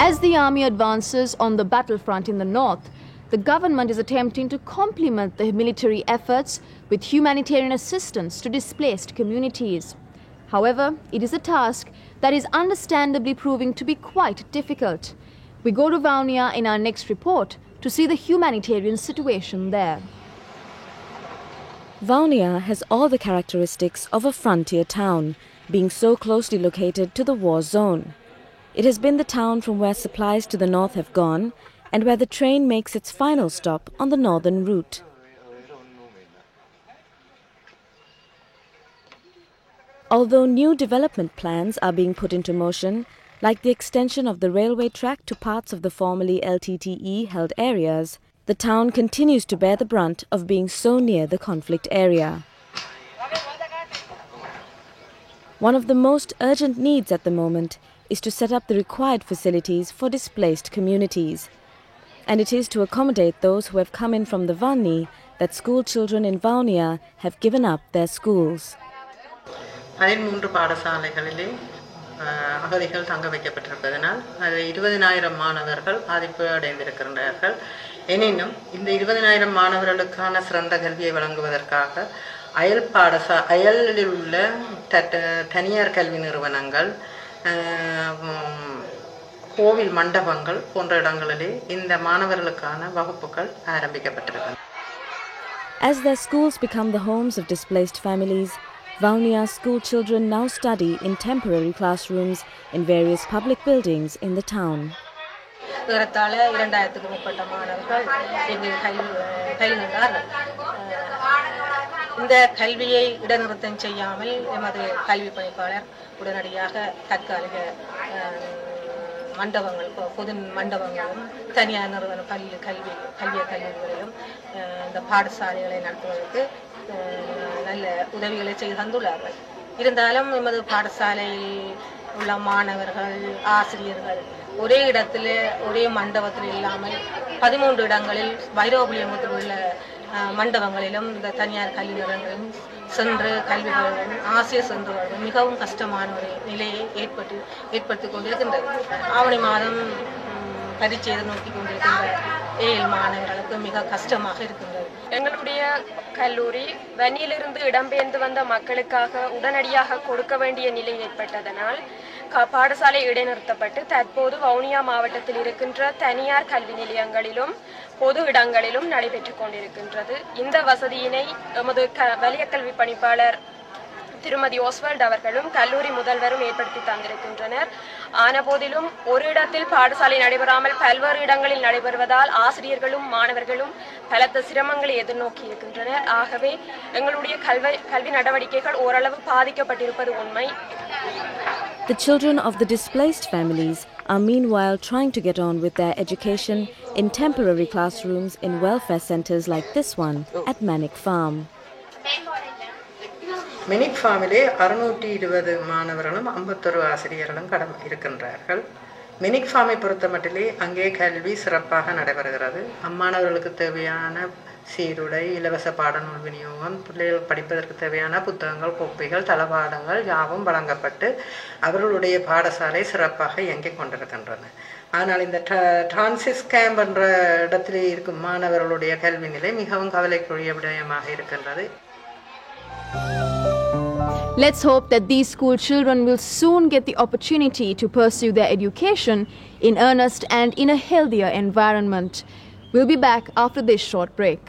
As the army advances on the battlefront in the north, the government is attempting to complement the military efforts with humanitarian assistance to displaced communities. However, it is a task that is understandably proving to be quite difficult. We go to Vaunia in our next report to see the humanitarian situation there. Vaunia has all the characteristics of a frontier town, being so closely located to the war zone. It has been the town from where supplies to the north have gone and where the train makes its final stop on the northern route. Although new development plans are being put into motion, like the extension of the railway track to parts of the formerly LTTE-held areas, the town continues to bear the brunt of being so near the conflict area. One of the most urgent needs at the moment is to set up the required facilities for displaced communities. And it is to accommodate those who have come in from the Vanni that school children in Vaunia have given up their schools. 13 பாடசாலைகளிலே அகதிகள் தங்க வைக்கப்பட்டிருப்பதனால் அது 20,000 மாணவர்கள் பாதிப்பு அடைந்திருக்கின்றார்கள். எனினும் இந்த 20,000 மாணவர்களுக்கான சிறந்த கல்வியை வழங்குவதற்காக அயலில் உள்ள தனியார் கல்வி நிறுவனங்கள், கோவில் மண்டபங்கள் போன்ற இடங்களிலே இந்த மாணவர்களுக்கான வகுப்புகள் ஆரம்பிக்கப்பட்டிருக்கின்றன. As their schools become the homes of displaced families, Vaunia school children now study in temporary classrooms in various public buildings in the town. ஏறத்தாழ 2000க்கும் மேற்பட்ட மாணவர்கள் இங்கு பயில்கின்றார்கள். இந்த கல்வியை இடைநிறுத்தம் செய்யாமல் எமது கல்வி பணிப்பாளர் உடனடியாக தற்காலிக மண்டபங்கள், பொது மண்டபங்களும் தனியார் நிறுவன கல்விகளிலும் இந்த பாடசாலைகளை நடத்துவதற்கு நல்ல உதவிகளை செய்து தந்துள்ளார்கள். இருந்தாலும் எமது பாடசாலையில் உள்ள மாணவர்கள், ஆசிரியர்கள் ஒரே இடத்துல ஒரே மண்டபத்தில் இல்லாமல் 13 இடங்களில் வைரோபுலியத்தில் உள்ள மண்டபங்களிலும் இந்த தனியார் கல்வி நிறுவனங்களிலும் சென்று கல்விகளுடன் ஆசிரியர் சென்று வருவது மிகவும் கஷ்டமான ஒரு நிலையை ஏற்படுத்தி கொண்டிருக்கின்றது. ஆவணி மாதம் பரீட்சை நோக்கி கொண்டிருக்கின்ற ஏழு மாணவர்களுக்கு மிக கஷ்டமாக இருக்கின்றது. எங்களுடைய கல்லூரி வன்னியிலிருந்து இடம்பெயர்ந்து வந்த மக்களுக்காக உடனடியாக கொடுக்க வேண்டிய நிலை ஏற்பட்டதனால் பாடசாலை இடைநிறுத்தப்பட்டு தற்போது வவுனியா மாவட்டத்தில் இருக்கின்ற தனியார் கல்வி நிலையங்களிலும் பொது இடங்களிலும் நடைபெற்றுக் கொண்டிருக்கின்றது. இந்த வசதியினை எமது வலய கல்வி பணிப்பாளர் திருமதி ஓஸ்வால்ட் அவர்களும் கல்லூரி முதல்வரும் ஏற்படுத்தி தந்திருக்கின்றனர். ஆனபோதிலும் ஒரு இடத்தில் பாடசாலை நடைபெறாமல் பல்வேறு இடங்களில் நடைபெறுவதால் ஆசிரியர்களும் மாணவர்களும் பலத்த சிரமங்களை எதிர்நோக்கி இருக்கின்றனர். ஆகவே எங்களுடைய கல்வி நடவடிக்கைகள் ஓரளவு பாதிக்கப்பட்டிருப்பது உண்மை. The children of the displaced families are meanwhile trying to get on with their education in temporary classrooms in welfare centres like this one at Manic Farm. Menik ஃபார்மிலே 620 மாணவர்களும் 51 ஆசிரியர்களும் இருக்கின்றார்கள். மெனிக் ஃபார்மை பொறுத்த மட்டிலே அங்கே கல்வி சிறப்பாக நடைபெறுகிறது. அம்மாணவர்களுக்கு தேவையான சீருடை, இலவச பாடநூல் விநியோகம், பிள்ளைகள் படிப்பதற்கு தேவையான புத்தகங்கள், கோப்பைகள், தளபாடங்கள் யாவும் வழங்கப்பட்டு அவர்களுடைய பாடசாலை சிறப்பாக இயங்கிக் கொண்டிருக்கின்றன. ஆனால் இந்த டிரான்சிஸ் கேம்ப் என்ற இடத்திலே இருக்கும் மாணவர்களுடைய கல்வி நிலை மிகவும் கவலைக்குரிய விடயமாக இருக்கின்றது. Let's hope that these school children will soon get the opportunity to pursue their education in earnest and in a healthier environment. We'll be back after this short break.